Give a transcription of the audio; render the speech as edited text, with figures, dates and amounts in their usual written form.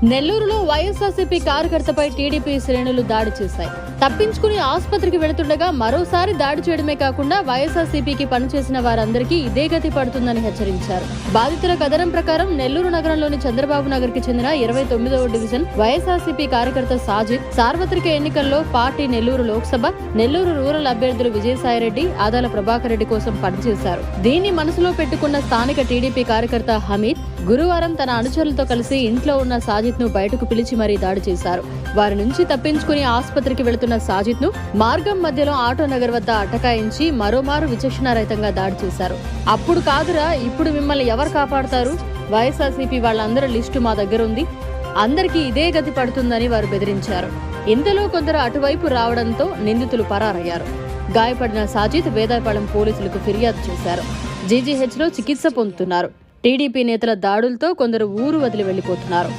నెల్లూరులో వైఎస్ఆర్సీపీ కార్యకర్తపై టీడీపీ శ్రేణులు దాడి చేశాయి. తప్పించుకుని ఆసుపత్రికి వెళుతుండగా మరోసారి దాడి చేయడమే కాకుండా వైఎస్ఆర్సీపీకి పనిచేసిన వారందరికీ ఇదే గతి పడుతుందని హెచ్చరించారు. బాధితుల కథనం ప్రకారం నెల్లూరు నగరంలోని చంద్రబాబు నగర్ కి చెందిన 29వ డివిజన్ వైఎస్ఆర్సీపీ కార్యకర్త సాజిద్ సార్వత్రిక ఎన్నికల్లో పార్టీ నెల్లూరు లోక్సభ, నెల్లూరు రూరల్ అభ్యర్థులు విజయసాయిరెడ్డి, ఆదాల ప్రభాకర్ రెడ్డి కోసం పనిచేశారు. దీన్ని మనసులో పెట్టుకున్న స్థానిక టీడీపీ కార్యకర్త హమీద్ గురువారం తన అనుచరులతో కలిసి ఇంట్లో ఉన్న సాజిద్ ను బయటకు పిలిచి మరీ దాడి చేశారు. వారి నుంచి తప్పించుకుని ఆసుపత్రికి వెళుతున్న సాజిద్ ను మార్గం మధ్యలో ఆటో నగర్ వద్ద అటకాయించి మరోమారు విచక్షణారహితంగా దాడి చేశారు. అప్పుడు కాదురా, ఇప్పుడు మిమ్మల్ని ఎవరు కాపాడతారు? వైఎస్ఆర్సీపీ వాళ్ళందరి లిస్టు మా దగ్గర ఉంది, అందరికీ ఇదే గతి పడుతుందని వారు బెదిరించారు. ఇంతలో కొందరు అటువైపు రావడంతో నిందితులు పరారయ్యారు. గాయపడిన సాజిద్ వేదాయపాలెం పోలీసులకు ఫిర్యాదు చేశారు. జీజీహెచ్లో చికిత్స పొందుతున్నారు. టీడీపీ నేతల దాడులతో కొందరు ఊరు వదిలి వెళ్లిపోతున్నారు.